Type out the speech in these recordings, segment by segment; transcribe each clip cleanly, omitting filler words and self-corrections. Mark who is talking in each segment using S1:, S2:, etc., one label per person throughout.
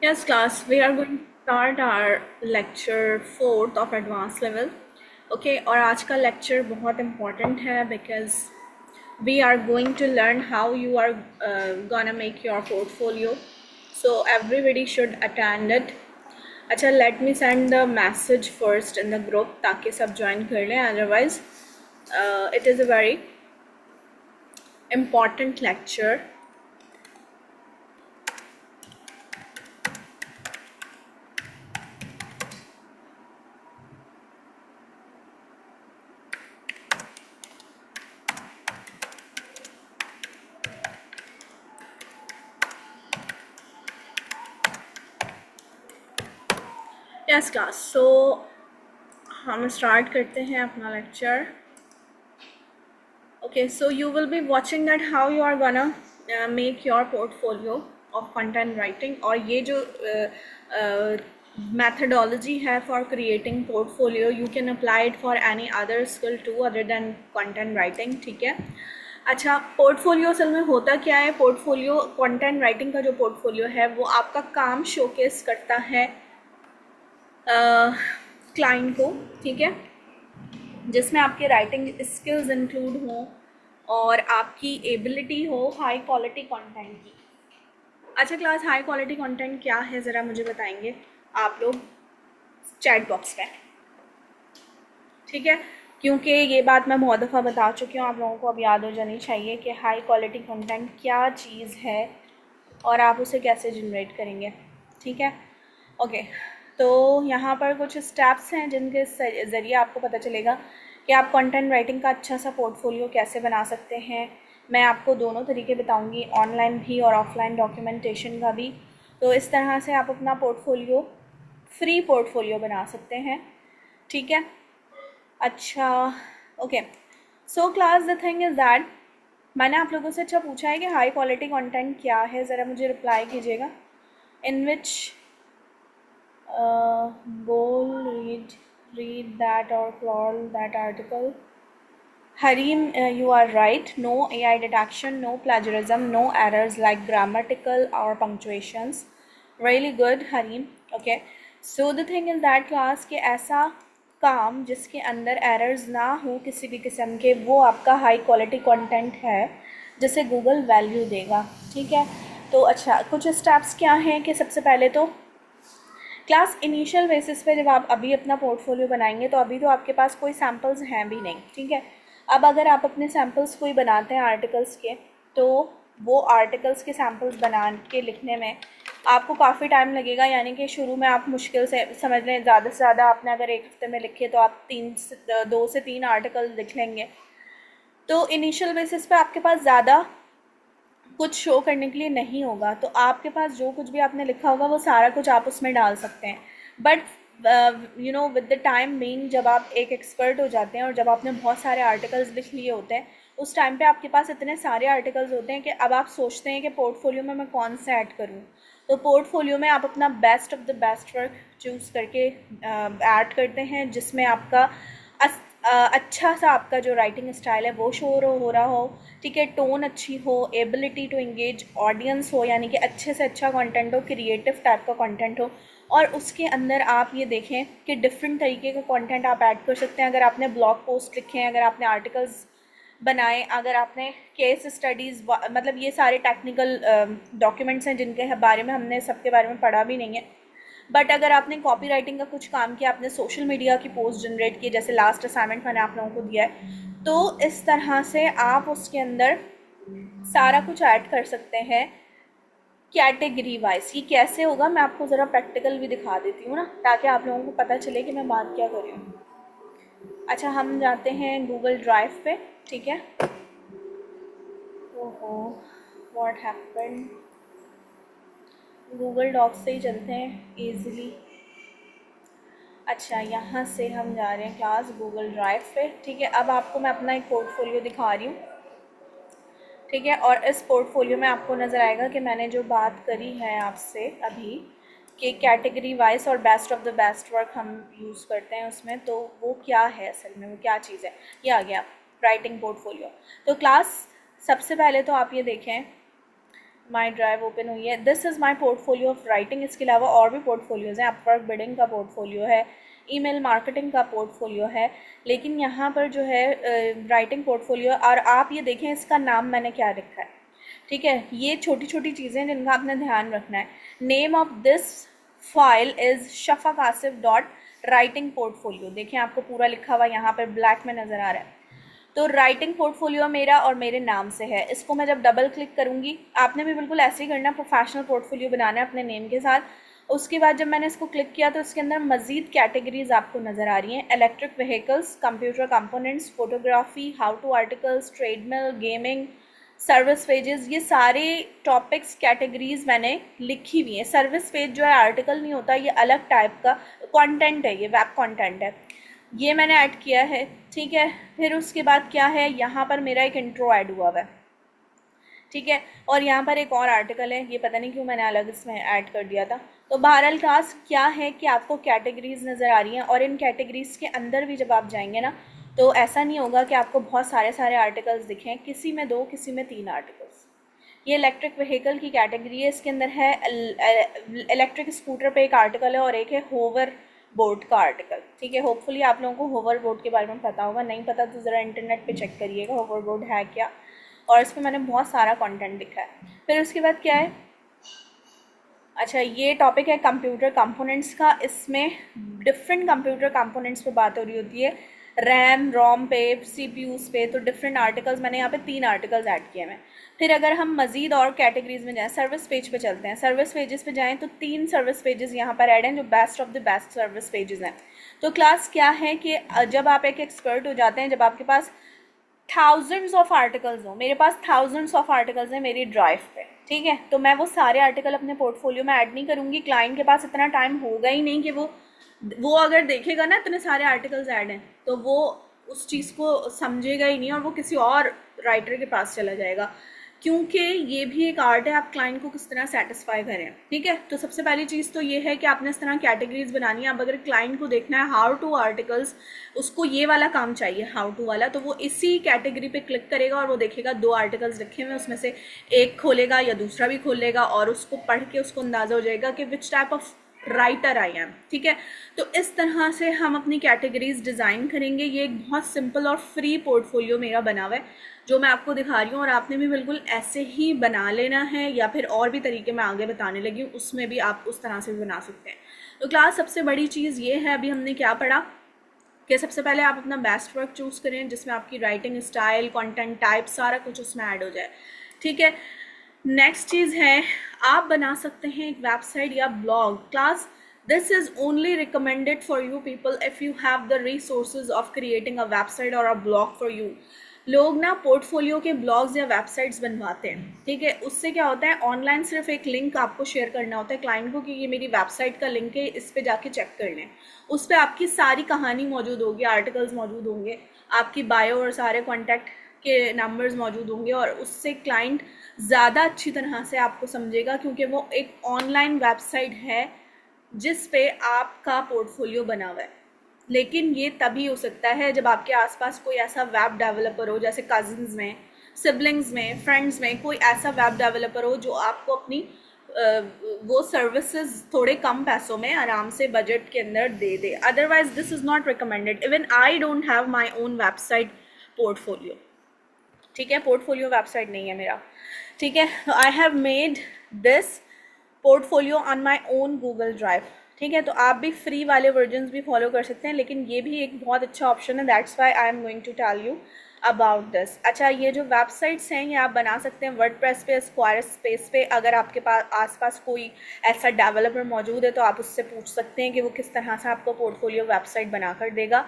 S1: Yes, class, we are going to start our lecture fourth of advanced level. Okay, और आज का lecture बहुत important है because we are going to learn how you are gonna make your portfolio. So everybody should attend it. अच्छा, let me send the message first in the group ताकि सब join कर लें. Otherwise, it is a very important lecture. Yes, class. So हम start करते हैं अपना lecture. Okay, so you will be watching that how you are gonna make your portfolio of content writing. और ये जो methodology है for creating portfolio, you can apply it for any other skill too other than content writing. ठीक है. अच्छा, portfolio असल में होता क्या है? पोर्टफोलियो, कंटेंट राइटिंग का जो पोर्टफोलियो है वो आपका काम शोकेस करता है क्लाइंट को. ठीक है, जिसमें आपके राइटिंग स्किल्स इंक्लूड हों और आपकी एबिलिटी हो हाई क्वालिटी कंटेंट की. अच्छा क्लास, हाई क्वालिटी कंटेंट क्या है ज़रा मुझे बताएंगे आप लोग चैट बॉक्स पे. ठीक है, क्योंकि ये बात मैं बहुत दफ़ा बता चुकी हूँ, आप लोगों को अब याद हो जानी चाहिए कि हाई क्वालिटी कंटेंट क्या चीज़ है और आप उसे कैसे जनरेट करेंगे. ठीक है, ओके. तो यहाँ पर कुछ स्टेप्स हैं जिनके ज़रिए आपको पता चलेगा कि आप कंटेंट राइटिंग का अच्छा सा पोर्टफोलियो कैसे बना सकते हैं. मैं आपको दोनों तरीके बताऊंगी, ऑनलाइन भी और ऑफलाइन डॉक्यूमेंटेशन का भी. तो इस तरह से आप अपना पोर्टफोलियो, फ्री पोर्टफोलियो बना सकते हैं. ठीक है, अच्छा, okay. So class, the thing is that मैंने आप लोगों से अच्छा पूछा है कि हाई क्वालिटी कंटेंट क्या है. ज़रा मुझे रिप्लाई कीजिएगा. इन विच बोल read that or crawl that article. Harim, you are right. No AI detection, no plagiarism, no errors like grammatical or punctuations. Really good, Harim. Okay. So the thing is that class के ऐसा काम जिसके अंदर errors ना हो किसी भी किस्म के, वो आपका हाई क्वालिटी कंटेंट है जिसे गूगल वैल्यू देगा. ठीक है, तो अच्छा, कुछ स्टेप्स क्या हैं कि सबसे पहले तो क्लास इनिशियल बेसिस पे जब आप अभी अपना पोर्टफोलियो बनाएंगे तो अभी तो आपके पास कोई सैम्पल्स हैं भी नहीं. ठीक है, अब अगर आप अपने सैम्पल्स कोई बनाते हैं आर्टिकल्स के, तो वो आर्टिकल्स के सैम्पल्स बना के लिखने में आपको काफ़ी टाइम लगेगा. यानी कि शुरू में आप मुश्किल से समझ लें, ज़्यादा से ज़्यादा आपने अगर एक हफ्ते में लिखे तो आप 2 से 3 आर्टिकल लिख लेंगे. तो इनिशियल बेसिस पे आपके पास ज़्यादा कुछ शो करने के लिए नहीं होगा. तो आपके पास जो कुछ भी आपने लिखा होगा वो सारा कुछ आप उसमें डाल सकते हैं. But you know, with the time being, जब आप एक एक्सपर्ट हो जाते हैं और जब आपने बहुत सारे आर्टिकल्स लिख लिए होते हैं, उस टाइम पे आपके पास इतने सारे आर्टिकल्स होते हैं कि अब आप सोचते हैं कि पोर्टफोलियो में मैं कौन सा ऐड करूँ. तो पोर्टफोलियो में आप अपना best of the best work choose करके ऐड करते हैं, जिसमें आपका अच्छा सा आपका जो राइटिंग स्टाइल है वो शो हो रहा हो. ठीक है, टोन अच्छी हो, एबिलिटी टू इंगेज ऑडियंस हो, यानी कि अच्छे से अच्छा कंटेंट हो, क्रिएटिव टाइप का कंटेंट हो. और उसके अंदर आप ये देखें कि डिफरेंट तरीके का कंटेंट आप ऐड कर सकते हैं. अगर आपने ब्लॉग पोस्ट लिखे हैं, अगर आपने आर्टिकल्स बनाए, अगर आपने केस स्टडीज़, मतलब ये सारे टेक्निकल डॉक्यूमेंट्स हैं जिनके बारे में हमने सबके बारे में पढ़ा भी नहीं है. बट अगर आपने कॉपी राइटिंग का कुछ काम किया, आपने सोशल मीडिया की पोस्ट जनरेट की, जैसे लास्ट असाइनमेंट मैंने आप लोगों को दिया है, तो इस तरह से आप उसके अंदर सारा कुछ ऐड कर सकते हैं कैटेगरी वाइज. ये कैसे होगा मैं आपको ज़रा प्रैक्टिकल भी दिखा देती हूँ ना, ताकि आप लोगों को पता चले कि मैं बात क्या कर रही हूँ. अच्छा, हम जाते हैं गूगल ड्राइव पे. ठीक है, ओहो, व्हाट हैपेंड. गूगल डॉक्स से ही चलते हैं ईज़िली. अच्छा, यहाँ से हम जा रहे हैं क्लास गूगल ड्राइव पे. ठीक है, अब आपको मैं अपना एक पोर्टफोलियो दिखा रही हूँ. ठीक है, और इस पोर्टफोलियो में आपको नज़र आएगा कि मैंने जो बात करी है आपसे अभी कि कैटेगरी वाइज और best of the best work हम यूज़ करते हैं उसमें, तो वो क्या है असल में, वो क्या चीज़ है. ये आ गया राइटिंग पोर्टफोलियो. तो क्लास, सबसे पहले तो आप ये देखें, माई ड्राइव ओपन हुई है। This is my portfolio of writing. इसके अलावा और भी पोर्टफोलियोज़ हैं। अपवर्क बिडिंग का पोर्टफोलियो है, ईमेल मार्केटिंग का पोर्टफोलियो है, लेकिन यहाँ पर जो है राइटिंग पोर्टफोलियो, और आप ये देखें इसका नाम मैंने क्या लिखा है, ठीक है। ये छोटी छोटी चीज़ें जिनका आपने ध्यान रखना है। Name of this file is Shafaq Asif dot writing portfolio. देखें आपको पूरा लिखा हुआ यहाँ पर ब्लैक में नज़र आ रहा है। तो राइटिंग पोर्टफोलियो मेरा और मेरे नाम से है। इसको मैं जब डबल क्लिक करूँगी, आपने भी बिल्कुल ऐसे ही करना, प्रोफेशनल पोर्टफोलियो बनाना है अपने नेम के साथ। उसके बाद जब मैंने इसको क्लिक किया तो इसके अंदर मज़ीद कैटेगरीज आपको नज़र आ रही हैं। Electric vehicles, computer components, photography, how to articles, treadmill, gaming, service pages, ये सारे टॉपिक्स कैटेगरीज मैंने लिखी हुई हैं। सर्विस पेज जो है आर्टिकल नहीं होता, ये अलग टाइप का कंटेंट है, ये वेब कंटेंट है, ये मैंने ऐड किया है, ठीक है। फिर उसके बाद क्या है, यहाँ पर मेरा एक इंट्रो ऐड हुआ है, ठीक है, और यहाँ पर एक और आर्टिकल है, ये पता नहीं क्यों मैंने अलग इसमें ऐड कर दिया था। तो बहरहाल क्लास क्या है कि आपको कैटेगरीज नज़र आ रही हैं, और इन कैटेगरीज के अंदर भी जब आप जाएंगे ना, तो ऐसा नहीं होगा कि आपको बहुत सारे आर्टिकल्स दिखें, किसी में 2 किसी में 3 आर्टिकल्स। ये इलेक्ट्रिक व्हीकल की कैटेगरी है, इसके अंदर है इलेक्ट्रिक स्कूटर पे एक आर्टिकल है और एक है होवर बोर्ड का आर्टिकल, ठीक है। होपफुली आप लोगों को होवर बोर्ड के बारे में पता होगा, नहीं पता तो ज़रा इंटरनेट पे चेक करिएगा होवर बोर्ड है क्या, और इस पर मैंने बहुत सारा कंटेंट लिखा है। फिर उसके बाद क्या है, अच्छा ये टॉपिक है कंप्यूटर कंपोनेंट्स का। इसमें डिफरेंट कंप्यूटर कंपोनेंट्स पे बात हो रही होती है, रैम रोम पे, सीपीयूज पे, तो डिफरेंट आर्टिकल्स, मैंने यहाँ पे 3 आर्टिकल्स ऐड किए हैं। फिर अगर हम मज़ीद और कैटेगरीज में जाएं, सर्विस पेज पे चलते हैं। सर्विस पेजेस पे जाएं तो 3 सर्विस पेजेस यहाँ पर ऐड हैं जो best of the best service pages हैं। तो क्लास क्या है कि जब आप एक एक्सपर्ट हो जाते हैं, जब आपके पास थाउजेंड्स ऑफ आर्टिकल्स हो, मेरे पास थाउजेंड्स ऑफ आर्टिकल्स हैं मेरी ड्राइव पे, ठीक है, तो मैं वो सारे आर्टिकल अपने पोर्टफोलियो में ऐड नहीं करूँगी। क्लाइंट के पास इतना टाइम होगा ही नहीं कि वो अगर देखेगा ना इतने सारे आर्टिकल्स ऐड हैं, तो वो उस चीज़ को समझेगा ही नहीं और वो किसी और राइटर के पास चला जाएगा, क्योंकि ये भी एक आर्ट है, आप क्लाइंट को किस तरह सेटिस्फाई करें, ठीक है। तो सबसे पहली चीज़ तो ये है कि आपने इस तरह कैटेगरीज बनानी है। अब अगर क्लाइंट को देखना है हाउ टू आर्टिकल्स, उसको ये वाला काम चाहिए हाउ टू वाला, तो वो इसी कैटेगरी पे क्लिक करेगा और वो देखेगा 2 आर्टिकल्स रखे हुए, उसमें से एक खोलेगा या दूसरा भी खोलेगा और उसको पढ़ के उसको अंदाज़ा हो जाएगा कि which type of writer I am, ठीक है। तो इस तरह से हम अपनी कैटेगरीज डिज़ाइन करेंगे। ये एक बहुत सिंपल और फ्री पोर्टफोलियो मेरा बना हुआ है जो मैं आपको दिखा रही हूँ, और आपने भी बिल्कुल ऐसे ही बना लेना है, या फिर और भी तरीके मैं आगे बताने लगी हूँ, उसमें भी आप उस तरह से भी बना सकते हैं। तो क्लास सबसे बड़ी चीज़ ये है, अभी हमने क्या पढ़ा कि सबसे पहले आप अपना बेस्ट वर्क चूज़ करें जिसमें आपकी राइटिंग स्टाइल, कंटेंट टाइप, सारा कुछ उसमें ऐड हो जाए, ठीक है। नेक्स्ट चीज़ है, आप बना सकते हैं एक वेबसाइट या blog. Class this is only recommended for you people if you have the resources of creating a website और अ ब्लॉग फॉर यू। लोग ना पोर्टफोलियो के ब्लॉग्स या वेबसाइट्स बनवाते हैं, ठीक है। उससे क्या होता है, ऑनलाइन सिर्फ एक लिंक आपको शेयर करना होता है क्लाइंट को कि ये मेरी वेबसाइट का लिंक है, इस पे जाके चेक कर लें। उस पर आपकी सारी कहानी मौजूद होगी, आर्टिकल्स मौजूद होंगे, आपकी बायो और सारे कॉन्टैक्ट के नंबर्स मौजूद होंगे, और उससे क्लाइंट ज़्यादा अच्छी तरह से आपको समझेगा, क्योंकि वो एक ऑनलाइन वेबसाइट है जिस पे आपका पोर्टफोलियो बना हुआ है। लेकिन ये तभी हो सकता है जब आपके आसपास कोई ऐसा वेब डेवलपर हो, जैसे कजिन्स में, सिबलिंग्स में, फ्रेंड्स में कोई ऐसा वेब डेवलपर हो जो आपको अपनी वो सर्विसेज थोड़े कम पैसों में आराम से बजट के अंदर दे दे। Otherwise this is not recommended. Even I don't have my own website portfolio, ठीक है, पोर्टफोलियो वेबसाइट नहीं है मेरा, ठीक है। I have made this portfolio on my own Google drive, ठीक है। तो आप भी फ्री वाले वर्जन भी फॉलो कर सकते हैं, लेकिन ये भी एक बहुत अच्छा ऑप्शन है, that's why I am going to tell you about this. अच्छा, ये जो वेबसाइट्स हैं ये आप बना सकते हैं वर्डप्रेस पे, स्क्वायरस्पेस पे। अगर आपके पास आसपास कोई ऐसा डेवलपर मौजूद है तो आप उससे पूछ सकते हैं कि वो किस तरह से आपको पोर्टफोलियो वेबसाइट बना कर देगा।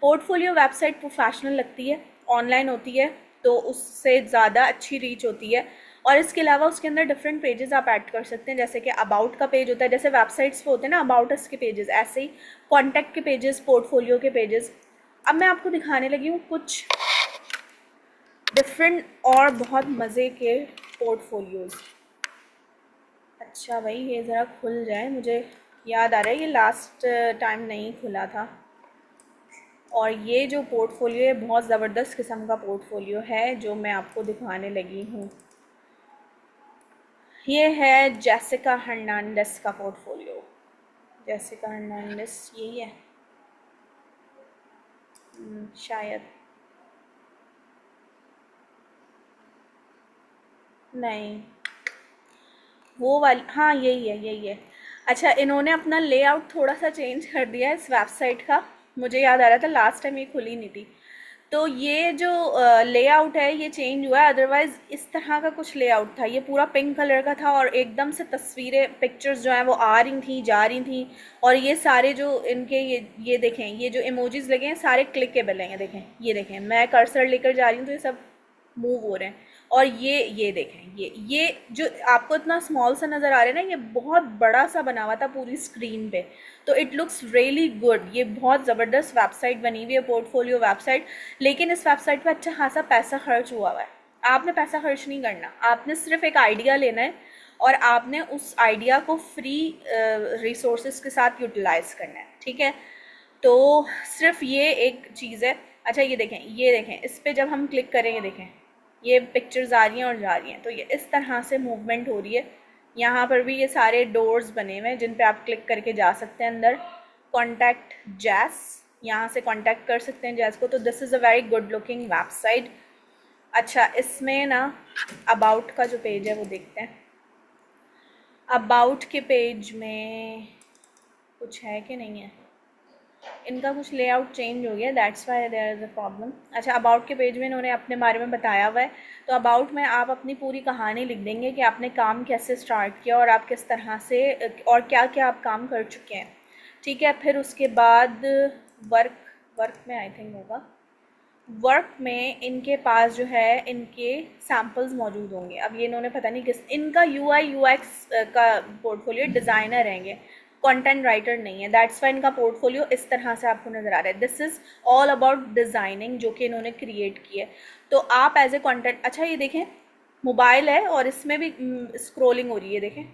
S1: पोर्टफोलियो वेबसाइट प्रोफेशनल लगती है, ऑनलाइन होती है, तो उससे ज़्यादा अच्छी रीच होती है। और इसके अलावा उसके अंदर डिफरेंट पेजेस आप ऐड कर सकते हैं, जैसे कि अबाउट का पेज होता है, जैसे वेबसाइट्स पे होते हैं ना अबाउट अस के पेजेस, ऐसे ही कॉन्टैक्ट के पेजेस, पोर्टफोलियो के पेजेस। अब मैं आपको दिखाने लगी हूँ कुछ डिफरेंट और बहुत मज़े के पोर्टफोलियोज़। अच्छा भाई, ये ज़रा खुल जाए, मुझे याद आ रहा है ये लास्ट टाइम नहीं खुला था। और ये जो पोर्टफोलियो है बहुत ज़बरदस्त किस्म का पोर्टफोलियो है जो मैं आपको दिखाने लगी हूँ। ये है जेसिका हर्नांडेस का पोर्टफोलियो। जेसिका हर्नांडेस यही है। शायद नहीं, वो वाली, हाँ यही है, यही है। अच्छा, इन्होंने अपना लेआउट थोड़ा सा चेंज कर दिया है इस वेबसाइट का। मुझे याद आ रहा था लास्ट टाइम ये खुली नहीं थी। तो ये जो लेआउट है ये चेंज हुआ है, अदरवाइज इस तरह का कुछ लेआउट था। ये पूरा पिंक कलर का था और एकदम से तस्वीरें, पिक्चर्स जो हैं वो आ रही थी, जा रही थी। और ये सारे जो इनके ये देखें, ये जो इमोजीज लगे हैं सारे क्लिकेबल हैं। ये देखें, ये देखें, मैं कर्सर लेकर जा रही हूँ तो ये सब मूव हो रहे हैं। और ये देखें, ये जो आपको इतना स्मॉल सा नज़र आ रहा है ना, ये बहुत बड़ा सा बना हुआ था पूरी स्क्रीन पे। तो इट लुक्स रियली गुड। ये बहुत ज़बरदस्त वेबसाइट बनी हुई है, पोर्टफोलियो वेबसाइट। लेकिन इस वेबसाइट पे अच्छा खासा पैसा खर्च हुआ हुआ है। आपने पैसा खर्च नहीं करना, आपने सिर्फ एक आइडिया लेना है और आपने उस आइडिया को फ्री रिसोर्सेज के साथ यूटिलाइज करना है, ठीक है। तो सिर्फ ये एक चीज़ है। अच्छा ये देखें, ये देखें, इस पर जब हम क्लिक करेंगे, देखें ये पिक्चर्स आ रही हैं और जा रही हैं। तो ये इस तरह से मूवमेंट हो रही है। यहाँ पर भी ये सारे डोर्स बने हुए हैं जिन पे आप क्लिक करके जा सकते हैं अंदर। कॉन्टैक्ट जैस, यहाँ से कॉन्टैक्ट कर सकते हैं जैस को। तो this is a very good looking website. अच्छा, इसमें ना अबाउट का जो पेज है वो देखते हैं। अबाउट के पेज में कुछ है कि नहीं है? इनका कुछ लेआउट चेंज हो गया, that's why there is a problem. अच्छा, अबाउट के पेज में इन्होंने अपने बारे में बताया हुआ है। तो अबाउट में आप अपनी पूरी कहानी लिख देंगे कि आपने काम कैसे स्टार्ट किया और आप किस तरह से और क्या क्या आप काम कर चुके हैं, ठीक है। फिर उसके बाद वर्क, वर्क में आई थिंक होगा, वर्क में इनके पास जो है इनके सैम्पल्स मौजूद होंगे। अब ये इन्होंने पता नहीं किस, इनका यूआई यूएक्स का पोर्टफोलियो, डिज़ाइनर रहेंगे, कंटेंट राइटर नहीं है। दैट्स वाई इनका पोर्टफोलियो इस तरह से आपको नज़र आ रहा है। This is all about designing जो कि इन्होंने क्रिएट की है। तो आप एज ए कंटेंट, अच्छा ये देखें मोबाइल है और इसमें भी स्क्रोलिंग हो रही है, देखें।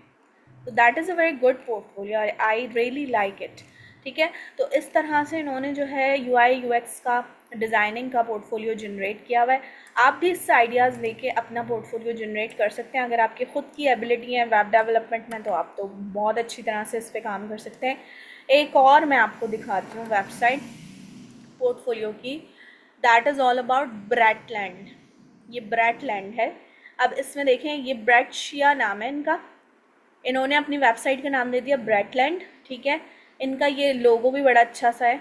S1: तो that is a very good portfolio, I really like it, ठीक है। तो इस तरह से इन्होंने जो है यूआई यूएक्स का, डिज़ाइनिंग का पोर्टफोलियो जनरेट किया हुआ है। आप भी इससे आइडियाज़ लेके अपना पोर्टफोलियो जनरेट कर सकते हैं। अगर आपकी ख़ुद की एबिलिटी है वेब डेवलपमेंट में तो आप तो बहुत अच्छी तरह से इस पर काम कर सकते हैं। एक और मैं आपको दिखाती हूँ वेबसाइट पोर्टफोलियो की, दैट इज़ ऑल अबाउट ब्रैटलैंड। ये ब्रैटलैंड है। अब इसमें देखें, ये ब्रैटशिया नाम है इनका। इन्होंने अपनी वेबसाइट का नाम दे दिया ब्रैटलैंड, ठीक है। इनका ये लोगो भी बड़ा अच्छा सा है,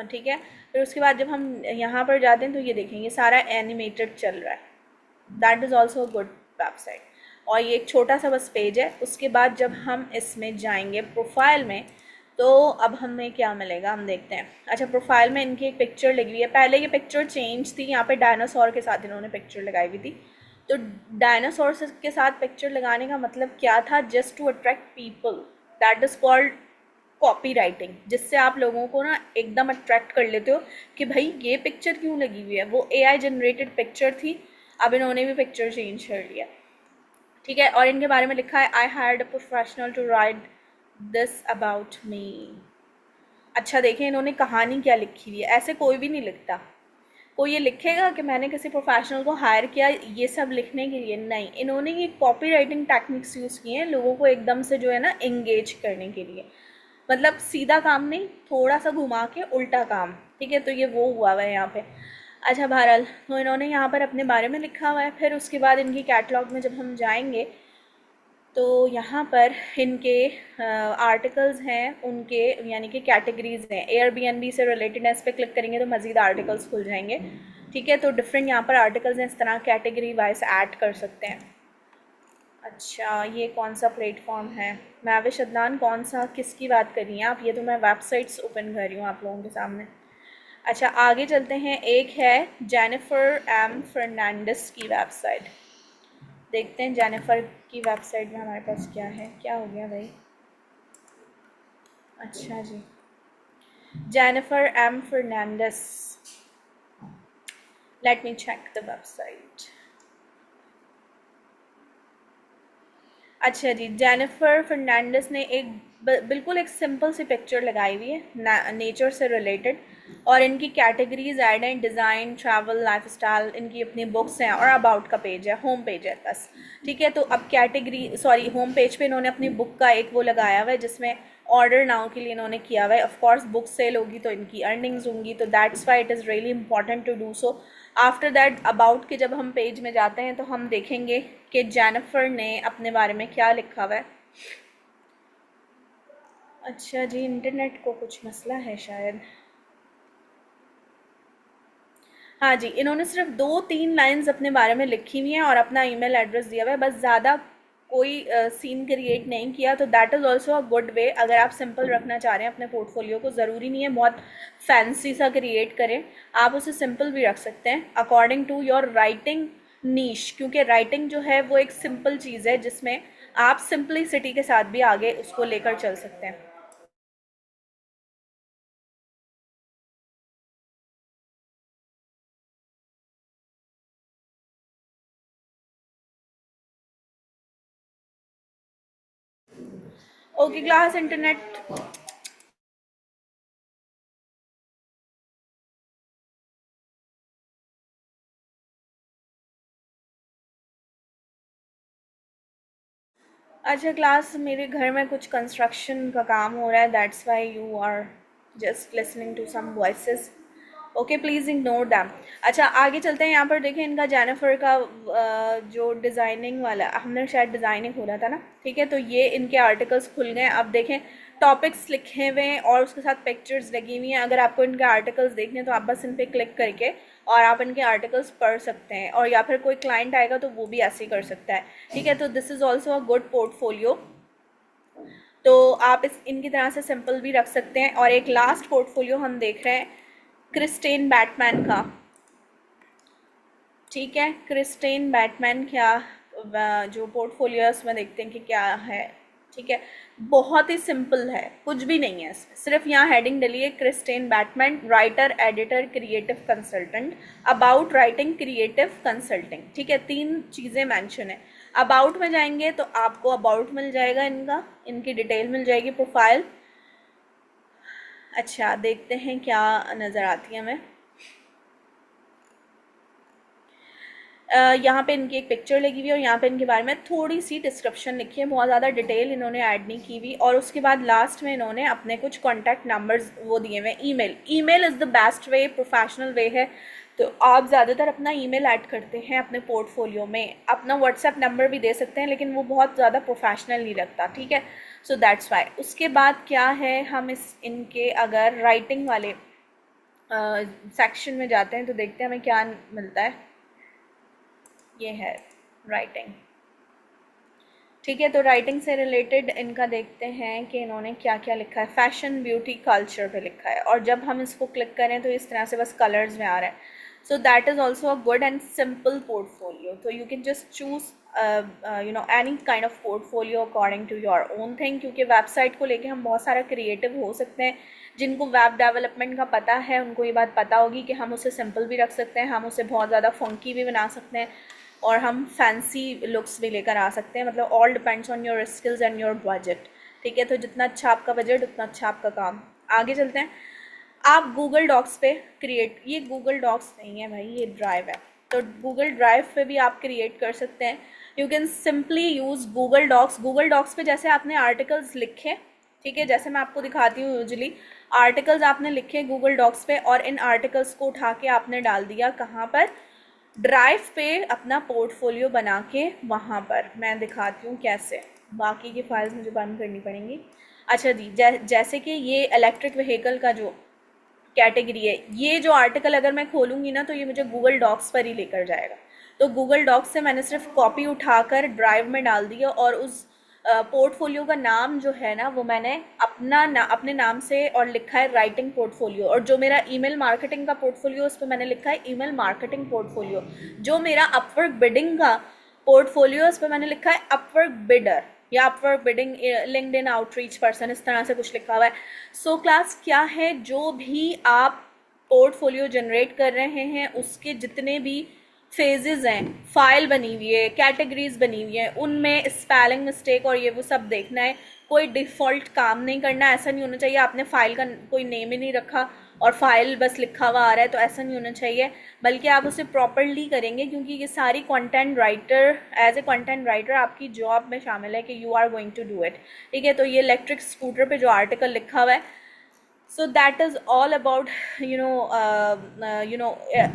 S1: ठीक है। फिर उसके बाद जब हम यहाँ पर जाते हैं तो ये देखें, ये सारा एनिमेटेड चल रहा है। That is also good website. और ये एक छोटा सा बस पेज है। उसके बाद जब हम इसमें जाएंगे प्रोफाइल में, तो अब हमें क्या मिलेगा हम देखते हैं। अच्छा, प्रोफाइल में इनकी एक पिक्चर लगी हुई है। पहले ये पिक्चर चेंज थी, यहाँ पे डायनासोर के साथ इन्होंने पिक्चर लगाई हुई थी। तो डायनासोर के साथ पिक्चर लगाने का मतलब क्या था? Just to attract people, that is called copy writing, जिससे आप लोगों को ना एकदम अट्रैक्ट कर लेते हो कि भाई ये पिक्चर क्यों लगी हुई है। वो एआई जनरेटेड पिक्चर थी, अब इन्होंने भी पिक्चर चेंज कर लिया, ठीक है। और इनके बारे में लिखा है, I hired a professional to write this about me. अच्छा देखें इन्होंने कहानी क्या लिखी हुई है। ऐसे कोई भी नहीं लिखता। कोई ये लिखेगा कि मैंने किसी प्रोफेशनल को हायर किया ये सब लिखने के लिए? नहीं, इन्होंने ये कॉपी राइटिंग टेक्निक्स यूज़ की हैं लोगों को एकदम से जो है ना एंगेज करने के लिए। मतलब सीधा काम नहीं, थोड़ा सा घुमा के उल्टा काम, ठीक है। तो ये वो हुआ हुआ है यहाँ पे। अच्छा, बहरहाल तो इन्होंने यहाँ पर अपने बारे में लिखा हुआ है। फिर उसके बाद इनकी कैटलॉग में जब हम जाएंगे तो यहाँ पर इनके आर्टिकल्स हैं, उनके यानी कि कैटेगरीज़ हैं। एयरबीएनबी से रिलेटेड है, इस पर क्लिक करेंगे तो मज़ीद आर्टिकल्स खुल जाएंगे, ठीक है। तो डिफरेंट यहाँ पर आर्टिकल्स हैं, इस तरह कैटेगरी वाइज ऐड कर सकते हैं। अच्छा, ये कौन सा प्लेटफॉर्म है? महविश अदनान, कौन सा, किसकी बात कर रही हैं आप? ये तो मैं वेबसाइट्स ओपन कर रही हूँ आप लोगों के सामने। अच्छा, आगे चलते हैं। एक है जेनिफर एम फर्नांडिस की वेबसाइट, देखते हैं जेनिफर की वेबसाइट में हमारे पास क्या है। क्या हो गया भाई? अच्छा जी, Jennifer M Fernandes, let me check the website. अच्छा जी, जेनिफर फर्नांडिस ने एक बिल्कुल एक सिंपल सी पिक्चर लगाई हुई है नेचर से रिलेटेड, और इनकी कैटेगरीज ऐड हैं, डिज़ाइन, ट्रैवल, लाइफस्टाइल, इनकी अपनी बुक्स हैं, और अबाउट का पेज है, होम पेज है बस। ठीक है, तो अब कैटेगरी सॉरी होम पेज पे इन्होंने अपनी बुक का एक वो लगाया हुआ है जिसमें ऑर्डर नाउ के लिए इन्होंने किया हुआ है। ऑफ कोर्स बुक सेल होगी तो इनकी अर्निंग्स होंगी, तो that's why it is really important to do so. After that about के जब हम पेज में जाते हैं तो हम देखेंगे कि जेनिफर ने अपने बारे में क्या लिखा हुआ है। अच्छा जी, इंटरनेट को कुछ मसला है शायद। हाँ जी, इन्होंने सिर्फ 2-3 लाइंस अपने बारे में लिखी हुई हैं और अपना ईमेल एड्रेस दिया हुआ है, बस ज़्यादा कोई सीन क्रिएट नहीं किया। तो that is also a good way. अगर आप सिंपल रखना चाह रहे हैं अपने पोर्टफोलियो को, ज़रूरी नहीं है बहुत फैंसी सा क्रिएट करें, आप उसे सिंपल भी रख सकते हैं अकॉर्डिंग टू योर राइटिंग नीश, क्योंकि राइटिंग जो है वो एक सिंपल चीज़ है जिसमें आप सिंपलिसिटी के साथ भी आगे उसको लेकर चल सकते हैं। Okay class internet. अच्छा क्लास, मेरे घर में कुछ कंस्ट्रक्शन का काम हो रहा है, that's why you are just listening to some voices. Okay, please ignore them. अच्छा आगे चलते हैं। यहाँ पर देखें इनका जेनिफर का जो डिज़ाइनिंग वाला, हमने शायद डिज़ाइनिंग खोला था ना, ठीक है, तो ये इनके आर्टिकल्स खुल गए। अब देखें टॉपिक्स लिखे हुए हैं और उसके साथ पिक्चर्स लगी हुई हैं। अगर आपको इनके आर्टिकल्स देखने तो आप बस इन पर क्लिक करके और आप इनके आर्टिकल्स पढ़ सकते हैं, और या फिर कोई क्लाइंट आएगा तो वो भी ऐसे ही कर सकता है। ठीक है, तो this is also a good portfolio. तो आप इस इनकी तरह से सिंपल भी रख सकते हैं। और एक लास्ट पोर्टफोलियो हम देख रहे हैं क्रिस्टेन बैटमैन का। ठीक है, क्रिस्टेन बैटमैन क्या जो पोर्टफोलियो है उसमें देखते हैं कि क्या है। ठीक है, बहुत ही सिंपल है, कुछ भी नहीं है इसमें, सिर्फ यहाँ हेडिंग डली है Kristen Batman, writer, editor, creative consultant, about writing, creative consulting. ठीक है, 3 चीज़ें मेंशन है। अबाउट में जाएंगे तो आपको अबाउट मिल जाएगा, इनकी डिटेल मिल जाएगी, प्रोफाइल। अच्छा देखते हैं क्या नज़र आती है हमें। यहाँ पे इनकी एक पिक्चर लगी हुई है और यहाँ पे इनके बारे में थोड़ी सी डिस्क्रिप्शन लिखी है, बहुत ज़्यादा डिटेल इन्होंने ऐड नहीं की हुई। और उसके बाद लास्ट में इन्होंने अपने कुछ कॉन्टैक्ट नंबर्स वो दिए हुए हैं। Email is the best way, professional way है। तो आप ज़्यादातर अपना ईमेल ऐड करते हैं अपने पोर्टफोलियो में, अपना व्हाट्सएप नंबर भी दे सकते हैं लेकिन वो बहुत ज़्यादा प्रोफेशनल नहीं लगता। ठीक है, सो दैट्स वाई। उसके बाद क्या है, हम इस इनके अगर राइटिंग वाले सेक्शन में जाते हैं तो देखते हैं हमें क्या मिलता है। ये है राइटिंग। ठीक है, तो राइटिंग से रिलेटेड इनका देखते हैं कि इन्होंने क्या क्या लिखा है। फैशन, ब्यूटी, कल्चर पे लिखा है, और जब हम इसको क्लिक करें तो इस तरह से बस कलर्स में आ रहा है। So that is also a good and simple portfolio. तो you can just choose any kind of portfolio according to your own thing, क्योंकि वेबसाइट को लेके हम बहुत सारा क्रिएटिव हो सकते हैं। जिनको वेब डेवलपमेंट का पता है उनको ये बात पता होगी कि हम उसे सिंपल भी रख सकते हैं, हम उसे बहुत ज़्यादा फंकी भी बना सकते हैं, और हम फैंसी लुक्स भी लेकर आ सकते हैं। मतलब all depends on your skills and your budget. ठीक है, तो जितना अच्छा आपका बजट उतना अच्छा आपका काम। आगे चलते हैं। आप गूगल डॉक्स पे क्रिएट, ये गूगल डॉक्स नहीं है भाई, ये ड्राइव है, तो गूगल ड्राइव पे भी आप क्रिएट कर सकते हैं। You can simply use Google docs. Google docs पे जैसे आपने आर्टिकल्स लिखे, ठीक है, जैसे मैं आपको दिखाती हूँ, यूजली आर्टिकल्स आपने लिखे गूगल डॉक्स पे और इन आर्टिकल्स को उठा के आपने डाल दिया कहाँ पर, ड्राइव पे, अपना पोर्टफोलियो बना के वहाँ पर। मैं दिखाती हूँ कैसे, बाकी की फाइल्स मुझे बंद करनी पड़ेंगी। अच्छा जी, जैसे कि ये इलेक्ट्रिक व्हीकल का जो कैटेगरी है, ये जो आर्टिकल अगर मैं खोलूँगी ना तो ये मुझे गूगल डॉक्स पर ही लेकर जाएगा। तो गूगल डॉक्स से मैंने सिर्फ कॉपी उठाकर ड्राइव में डाल दिया, और उस पोर्टफोलियो का नाम जो है ना वो मैंने अपने नाम से और लिखा है राइटिंग पोर्टफोलियो। और जो मेरा ईमेल मार्केटिंग का पोर्टफोलियो उस पर मैंने लिखा है ईमेल मार्केटिंग पोर्टफोलियो। जो मेरा अपवर्क बिडिंग का पोर्टफोलियो उस पर मैंने लिखा है अपवर्क बिडर या Upwork bidding LinkedIn outreach person, इस तरह से कुछ लिखा हुआ है। सो क्लास क्या है, जो भी आप पोर्टफोलियो जनरेट कर रहे हैं उसके जितने भी फेजेस हैं, फाइल बनी हुई है, कैटेगरीज बनी हुई है, उनमें स्पेलिंग मिस्टेक और ये वो सब देखना है। कोई डिफ़ॉल्ट काम नहीं करना, ऐसा नहीं होना चाहिए आपने फ़ाइल का कोई नेम ही नहीं रखा और फाइल बस लिखा हुआ आ रहा है, तो ऐसा नहीं होना चाहिए। बल्कि आप उसे प्रॉपरली करेंगे, क्योंकि ये सारी content writer, as a content writer आपकी जॉब में शामिल है कि you are going to do it. ठीक है, तो ये इलेक्ट्रिक स्कूटर पे जो आर्टिकल लिखा हुआ है, so that is all about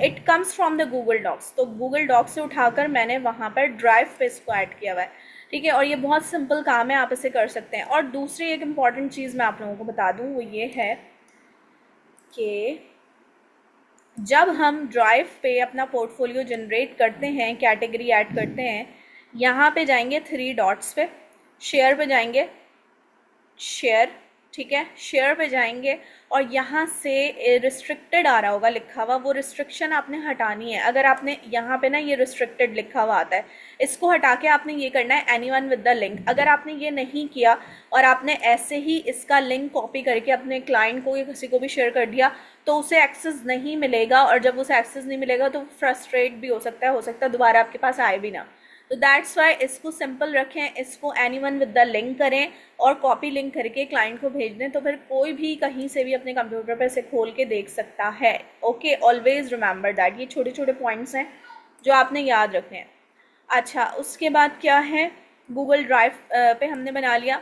S1: it comes from the Google Docs। तो Google Docs से उठाकर मैंने वहाँ पर ड्राइव पे इसको ऐड किया हुआ है। ठीक है, और ये बहुत सिंपल काम है, आप इसे कर सकते हैं। और दूसरी एक इम्पॉर्टेंट चीज़ मैं आप लोगों को बता दूँ, वो ये है कि जब हम ड्राइव पे अपना पोर्टफोलियो जनरेट करते हैं, कैटेगरी ऐड करते हैं, यहाँ पे जाएंगे 3 डॉट्स पे, शेयर पे जाएंगे, शेयर, ठीक है, शेयर पे जाएंगे और यहाँ से रिस्ट्रिक्टेड आ रहा होगा लिखा हुआ, वो रिस्ट्रिक्शन आपने हटानी है। अगर आपने यहाँ पे ना ये रिस्ट्रिक्टेड लिखा हुआ आता है, इसको हटा के आपने ये करना है एनीवन विद द लिंक। अगर आपने ये नहीं किया और आपने ऐसे ही इसका लिंक कॉपी करके अपने क्लाइंट को या किसी को भी शेयर कर दिया, तो उसे एक्सेस नहीं मिलेगा, और जब उसे एक्सेस नहीं मिलेगा तो फ्रस्ट्रेट भी हो सकता है दोबारा आपके पास आए भी ना। तो दैट्स वाई इसको सिंपल रखें, इसको एनीवन विद द लिंक करें और कॉपी लिंक करके क्लाइंट को भेज दें, तो फिर कोई भी कहीं से भी अपने कंप्यूटर पर इसे खोल के देख सकता है। Okay, always remember that. ये छोटे छोटे पॉइंट्स हैं जो आपने याद रखने हैं। अच्छा, उसके बाद क्या है, गूगल ड्राइव पे हमने बना लिया।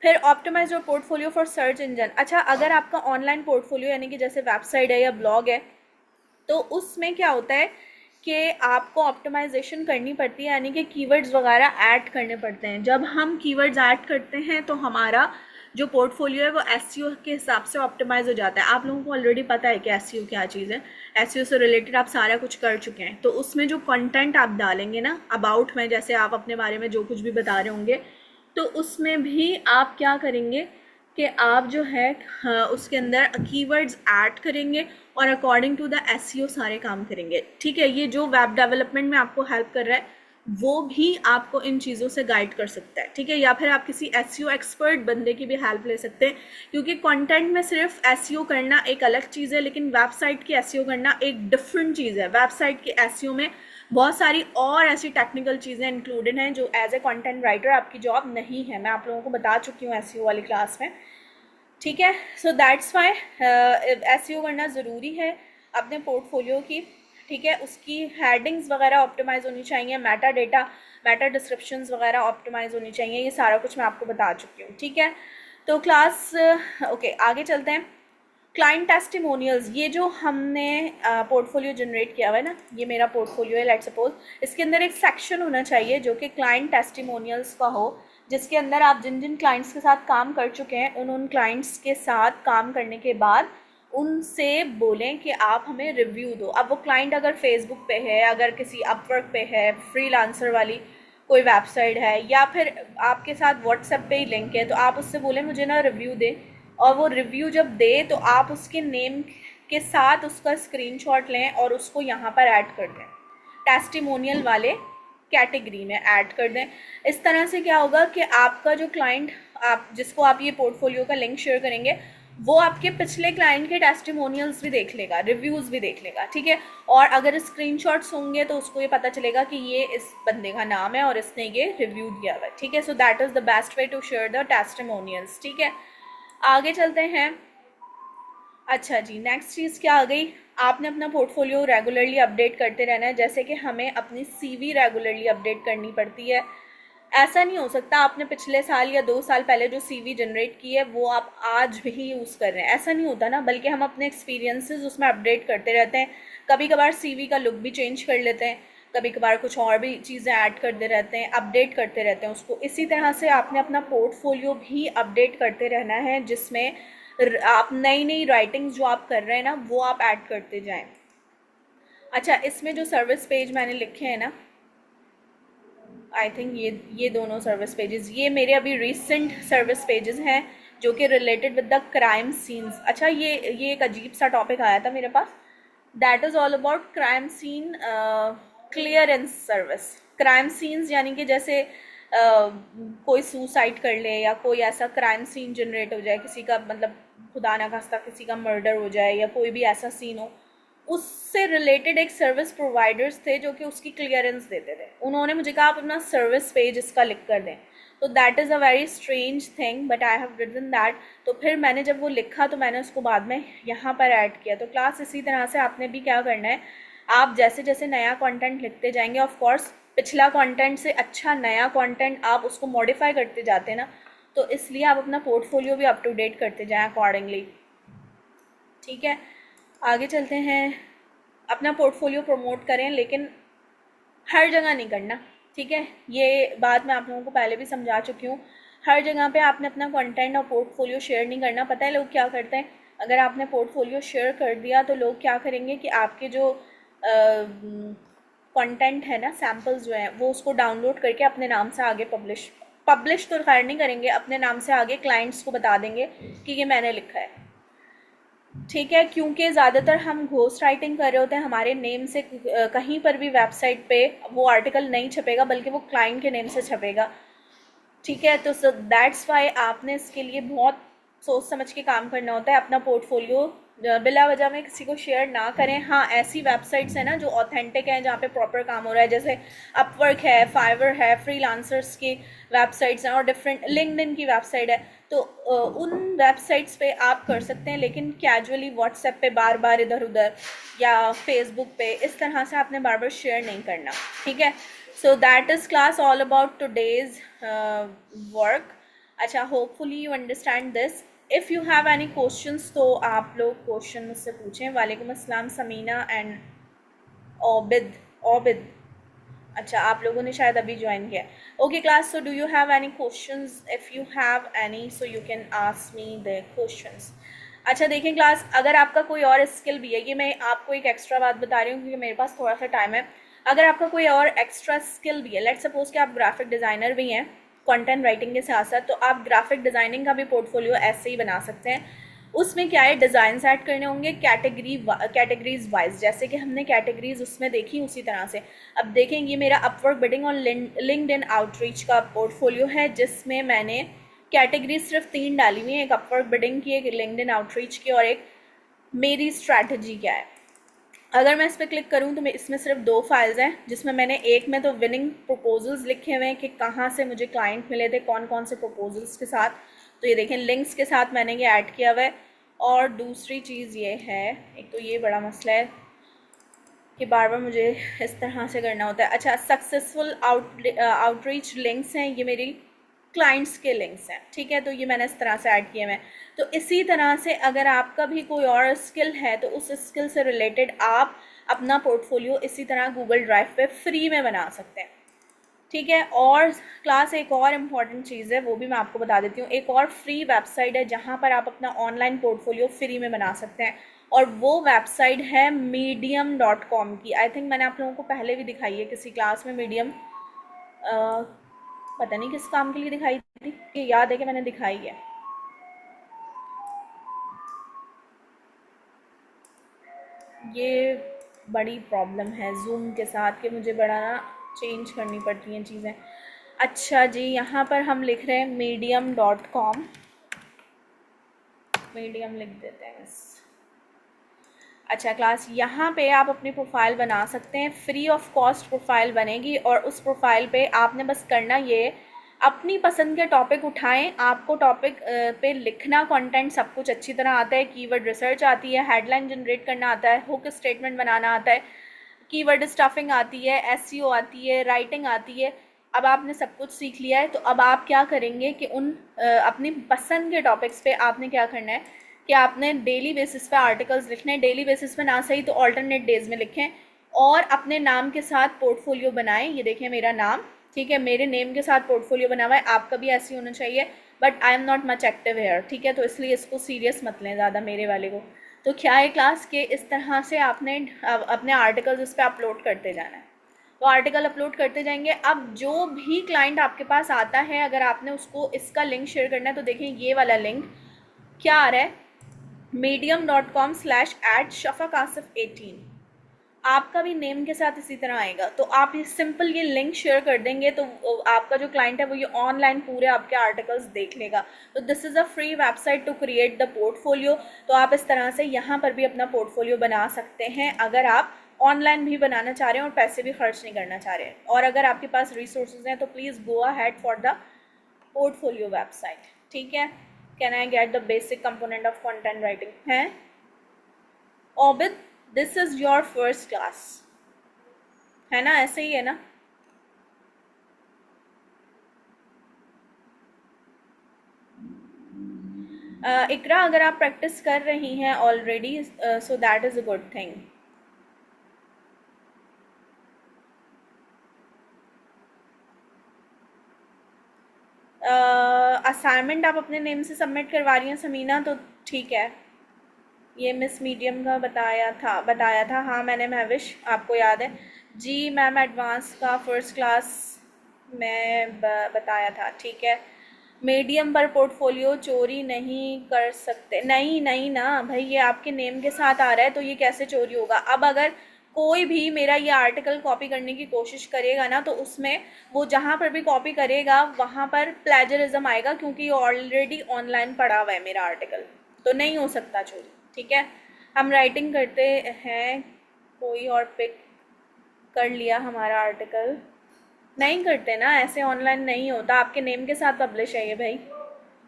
S1: फिर optimize your portfolio for search engine. अच्छा, अगर आपका ऑनलाइन पोर्टफोलियो यानी कि जैसे वेबसाइट है या ब्लॉग है, तो उसमें क्या होता है कि आपको ऑप्टिमाइजेशन करनी पड़ती है, यानी कि कीवर्ड्स वगैरह ऐड करने पड़ते हैं। जब हम कीवर्ड्स ऐड करते हैं तो हमारा जो पोर्टफोलियो है वो एसईओ के हिसाब से ऑप्टिमाइज हो जाता है। आप लोगों को ऑलरेडी पता है कि एसईओ क्या चीज़ है, एसईओ से रिलेटेड आप सारा कुछ कर चुके हैं। तो उसमें जो कंटेंट आप डालेंगे ना, अबाउट में जैसे आप अपने बारे में जो कुछ भी बता रहे होंगे, तो उसमें भी आप क्या करेंगे कि आप जो है उसके अंदर कीवर्ड्स ऐड करेंगे और अकॉर्डिंग टू द एसईओ सारे काम करेंगे। ठीक है, ये जो वेब डेवलपमेंट में आपको हेल्प कर रहा है वो भी आपको इन चीज़ों से गाइड कर सकता है। ठीक है, या फिर आप किसी एसईओ एक्सपर्ट बंदे की भी हेल्प ले सकते हैं, क्योंकि कंटेंट में सिर्फ एसईओ करना एक अलग चीज़ है, लेकिन वेबसाइट की एसईओ करना एक डिफरेंट चीज़ है। वेबसाइट की एसईओ में बहुत सारी और ऐसी टेक्निकल चीज़ें इंक्लूडेड हैं जो एज ए कंटेंट राइटर आपकी जॉब नहीं है। मैं आप लोगों को बता चुकी हूँ एसईओ वाली क्लास में। ठीक है, सो दैट्स वाई एसईओ करना ज़रूरी है अपने पोर्टफोलियो की। ठीक है, उसकी हेडिंग्स वगैरह ऑप्टिमाइज़ होनी चाहिए, मेटा डेटा, मेटा डिस्क्रिप्शंस वगैरह ऑप्टिमाइज़ होनी चाहिए। ये सारा कुछ मैं आपको बता चुकी हूँ। ठीक है, तो क्लास ओके आगे चलते हैं। क्लाइंट टेस्टिमोनियल्स, ये जो हमने पोर्टफोलियो जनरेट किया हुआ है ना, ये मेरा पोर्टफोलियो है, लेट सपोज, इसके अंदर एक सेक्शन होना चाहिए जो कि क्लाइंट टेस्टिमोनियल्स का हो, जिसके अंदर आप जिन जिन क्लाइंट्स के साथ काम कर चुके हैं उन क्लाइंट्स के साथ काम करने के बाद उनसे बोलें कि आप हमें रिव्यू दो। अब वो क्लाइंट अगर फेसबुक पे है, अगर किसी अपवर्क पे है, फ्रीलांसर वाली कोई वेबसाइट है, या फिर आपके साथ व्हाट्सएप पे ही लिंक है, तो आप उससे बोलें मुझे ना रिव्यू दे, और वो रिव्यू जब दे तो आप उसके नेम के साथ उसका स्क्रीनशॉट लें और उसको यहाँ पर ऐड कर दें, टेस्टिमोनियल वाले कैटेगरी में ऐड कर दें। इस तरह से क्या होगा कि आपका जो क्लाइंट, आप जिसको आप ये पोर्टफोलियो का लिंक शेयर करेंगे, वो आपके पिछले क्लाइंट के टेस्टिमोनियल्स भी देख लेगा, रिव्यूज़ भी देख लेगा। ठीक है, और अगर स्क्रीनशॉट्स होंगे तो उसको ये पता चलेगा कि ये इस बंदे का नाम है और इसने ये रिव्यू दिया हुआ है। ठीक है, so that is the best way to share the testimonials. ठीक है, आगे चलते हैं। अच्छा जी, नेक्स्ट चीज़ क्या आ गई, आपने अपना पोर्टफोलियो रेगुलरली अपडेट करते रहना है। जैसे कि हमें अपनी सीवी रेगुलरली अपडेट करनी पड़ती है। ऐसा नहीं हो सकता आपने पिछले साल या 2 साल पहले जो सीवी जनरेट की है वो आप आज भी यूज़ कर रहे हैं, ऐसा नहीं होता ना, बल्कि हम अपने एक्सपीरियंसेस उसमें अपडेट करते रहते हैं। कभी कभार सीवी का लुक भी चेंज कर लेते हैं, कभी कभार कुछ और भी चीज़ें ऐड करते रहते हैं, अपडेट करते रहते हैं उसको। इसी तरह से आपने अपना पोर्टफोलियो भी अपडेट करते रहना है, जिसमें आप नई नई राइटिंग्स जो आप कर रहे हैं ना वो आप ऐड करते जाएं। अच्छा, इसमें जो सर्विस पेज मैंने लिखे हैं ना, आई थिंक ये दोनों सर्विस पेजेस, ये मेरे अभी रिसेंट सर्विस पेजेस हैं जो कि related with the crime scenes. अच्छा, ये एक अजीब सा टॉपिक आया था मेरे पास, that is all about crime scene clearance service. Crime scenes यानी कि जैसे कोई सुसाइड कर ले या कोई ऐसा क्राइम सीन जनरेट हो जाए, किसी का मतलब खुदा ना खास्ता किसी का मर्डर हो जाए या कोई भी ऐसा सीन हो, उससे रिलेटेड एक सर्विस प्रोवाइडर्स थे जो कि उसकी क्लियरेंस देते थे, उन्होंने मुझे कहा आप अपना सर्विस पेज इसका लिख कर दें। तो that is a very strange thing but I have written that. तो फिर मैंने जब वो लिखा तो मैंने उसको बाद में यहाँ पर ऐड किया। तो क्लास इसी तरह से आपने भी क्या करना है, आप जैसे जैसे नया कंटेंट लिखते जाएंगे, ऑफ कोर्स पिछला कंटेंट से अच्छा नया कंटेंट आप उसको मॉडिफाई करते जाते हैं ना, तो इसलिए आप अपना पोर्टफोलियो भी अप टू डेट करते जाएं अकॉर्डिंगली। ठीक है, आगे चलते हैं। अपना पोर्टफोलियो प्रमोट करें लेकिन हर जगह नहीं करना। ठीक है, ये बात मैं आप लोगों को पहले भी समझा चुकी हूँ। हर जगह पे आपने अपना कंटेंट और पोर्टफोलियो शेयर नहीं करना। पता है लोग क्या करते हैं, अगर आपने पोर्टफोलियो शेयर कर दिया तो लोग क्या करेंगे कि आपके जो कंटेंट है ना, सैम्पल्स जो हैं, वो उसको डाउनलोड करके अपने नाम से आगे पब्लिश तो खैर नहीं करेंगे, अपने नाम से आगे क्लाइंट्स को बता देंगे कि ये मैंने लिखा है। ठीक है, क्योंकि ज़्यादातर हम घोस्ट राइटिंग कर रहे होते हैं, हमारे नेम से कहीं पर भी वेबसाइट पे वो आर्टिकल नहीं छपेगा बल्कि वो क्लाइंट के नेम से छपेगा। ठीक है, तो दैट्स वाई आपने इसके लिए बहुत सोच समझ के काम करना होता है। अपना पोर्टफोलियो बिला वजह में किसी को शेयर ना करें। हाँ, ऐसी वेबसाइट्स हैं ना जो ऑथेंटिक हैं, जहाँ पे प्रॉपर काम हो रहा है, जैसे अपवर्क है, फाइवर है, फ्रीलांसर्स की वेबसाइट्स हैं और डिफरेंट लिंक्डइन की वेबसाइट है। तो उन वेबसाइट्स पे आप कर सकते हैं, लेकिन कैजुअली व्हाट्सएप पे बार बार इधर उधर या फेसबुक पे इस तरह से आपने बार बार शेयर नहीं करना। ठीक है, so that is class all about today's work. अच्छा, hopefully you understand this. If you have any questions तो आप लोग क्वेश्चन मुझसे पूछें। वालेकुम अस्सलाम समीना एंड ओबिद ओबिद। अच्छा, आप लोगों ने शायद अभी ज्वाइन किया। Okay class, so do you have any questions? If you have any so you can ask me the questions. अच्छा देखें क्लास, अगर आपका कोई और स्किल भी है, ये मैं आपको एक एक्स्ट्रा बात बता रही हूँ क्योंकि मेरे पास थोड़ा सा टाइम है। अगर आपका कोई और एक्स्ट्रा स्किल भी है, लेट सपोज कि आप ग्राफिक डिज़ाइनर भी हैं कंटेंट राइटिंग के साथ साथ, तो आप ग्राफिक डिज़ाइनिंग का भी पोर्टफोलियो ऐसे ही बना सकते हैं। उसमें क्या है, डिज़ाइन ऐड करने होंगे कैटेगरीज वाइज, जैसे कि हमने कैटेगरीज उसमें देखी उसी तरह से। अब देखें, ये मेरा अपवर्क बिडिंग और लिंक्डइन आउटरीच का पोर्टफोलियो है जिसमें मैंने कैटेगरी सिर्फ 3 डाली हुई है, एक अपवर्क बिडिंग की, एक लिंक्डइन आउटरीच की और एक मेरी स्ट्रैटेजी क्या है। अगर मैं इस पर क्लिक करूँ तो मैं इसमें सिर्फ 2 फाइल्स हैं, जिसमें मैंने एक में तो विनिंग प्रपोजल्स लिखे हुए हैं कि कहाँ से मुझे क्लाइंट मिले थे, कौन कौन से प्रपोजल्स के साथ। तो ये देखें, लिंक्स के साथ मैंने ये ऐड किया हुआ है। और दूसरी चीज़ ये है, एक तो ये बड़ा मसला है कि बार बार मुझे इस तरह से करना होता है। अच्छा, सक्सेसफुल आउटरीच लिंक्स हैं, ये मेरी क्लाइंट्स के लिंक्स हैं। ठीक है, तो ये मैंने इस तरह से ऐड किए हैं। तो इसी तरह से अगर आपका भी कोई और स्किल है तो उस स्किल से रिलेटेड आप अपना पोर्टफोलियो इसी तरह गूगल ड्राइव पे फ्री में बना सकते हैं। ठीक है, और क्लास एक और इम्पॉर्टेंट चीज़ है, वो भी मैं आपको बता देती हूँ। एक और फ्री वेबसाइट है जहाँ पर आप अपना ऑनलाइन पोर्टफोलियो फ्री में बना सकते हैं, और वो वेबसाइट है medium.com की। आई थिंक मैंने आप लोगों को पहले भी दिखाई है किसी क्लास में। मीडियम पता नहीं किस काम के लिए दिखाई थी, ये याद है कि मैंने दिखाई है। ये बड़ी प्रॉब्लम है जूम के साथ कि मुझे बड़ा ना चेंज करनी पड़ती हैं चीज़ें। अच्छा जी, यहाँ पर हम लिख रहे हैं medium.com, मीडियम लिख देते हैं बस। अच्छा क्लास, यहाँ पे आप अपनी प्रोफाइल बना सकते हैं, फ्री ऑफ कॉस्ट प्रोफाइल बनेगी, और उस प्रोफाइल पे आपने बस करना ये, अपनी पसंद के टॉपिक उठाएं। आपको टॉपिक पे लिखना, कंटेंट सब कुछ अच्छी तरह आता है, कीवर्ड रिसर्च आती है, हेडलाइन जनरेट करना आता है, हुक स्टेटमेंट बनाना आता है, कीवर्ड स्टफिंग आती है, एसईओ आती है, राइटिंग आती है। अब आपने सब कुछ सीख लिया है, तो अब आप क्या करेंगे कि उन अपनी पसंद के टॉपिक्स पे आपने क्या करना है कि आपने डेली बेसिस पे आर्टिकल्स लिखने हैं। डेली बेसिस पे ना सही तो ऑल्टरनेट डेज में लिखें, और अपने नाम के साथ पोर्टफोलियो बनाएं। ये देखें मेरा नाम, ठीक है, मेरे नेम के साथ पोर्टफोलियो बना हुआ है। आपका भी ऐसे ही होना चाहिए, but I am not much active here. ठीक है, तो इसलिए इसको सीरियस मत लें ज़्यादा मेरे वाले को। तो क्या है क्लास के, इस तरह से आपने अपने आर्टिकल्स इस पर अपलोड करते जाना है। तो आर्टिकल अपलोड करते जाएंगे। अब जो भी क्लाइंट आपके पास आता है, अगर आपने उसको इसका लिंक शेयर करना है, तो देखिए ये वाला लिंक क्या आ रहा है, medium.com/@shafaqasif18। आपका भी नेम के साथ इसी तरह आएगा। तो आप ये सिंपल ये लिंक शेयर कर देंगे तो आपका जो क्लाइंट है वो ये ऑनलाइन पूरे आपके आर्टिकल्स देख लेगा। तो this is a free website to create the portfolio. तो आप इस तरह से यहाँ पर भी अपना पोर्टफोलियो बना सकते हैं अगर आप ऑनलाइन भी बनाना चाह रहे हैं और पैसे भी खर्च नहीं करना चाह रहे हैं। और अगर आपके पास रिसोर्सेज हैं तो please go ahead for the portfolio website. ठीक है, can I get the basic component of content writing है? Obaid, this is your first class, है ना? ऐसे ही है ना? इकरा, अगर आप प्रैक्टिस कर रही हैं already so that is a good thing. Assignment आप अपने नेम से सबमिट करवा रही हैं समीना, तो ठीक है। ये मिस मीडियम का बताया था हाँ मैंने, महविश आपको याद है जी मैम। एडवांस का फर्स्ट क्लास में बताया था, ठीक है। मीडियम पर पोर्टफोलियो चोरी नहीं कर सकते, नहीं नहीं ना भाई, ये आपके नेम के साथ आ रहा है तो ये कैसे चोरी होगा? अब अगर कोई भी मेरा ये आर्टिकल कॉपी करने की कोशिश करेगा ना तो उसमें वो जहाँ पर भी कॉपी करेगा वहाँ पर प्लेजरिज्म आएगा, क्योंकि ये ऑलरेडी ऑनलाइन पड़ा हुआ है मेरा आर्टिकल, तो नहीं हो सकता चोरी। ठीक है, हम राइटिंग करते हैं, कोई और पिक कर लिया हमारा आर्टिकल, नहीं करते ना ऐसे, ऑनलाइन नहीं होता, आपके नेम के साथ पब्लिश है ये भाई।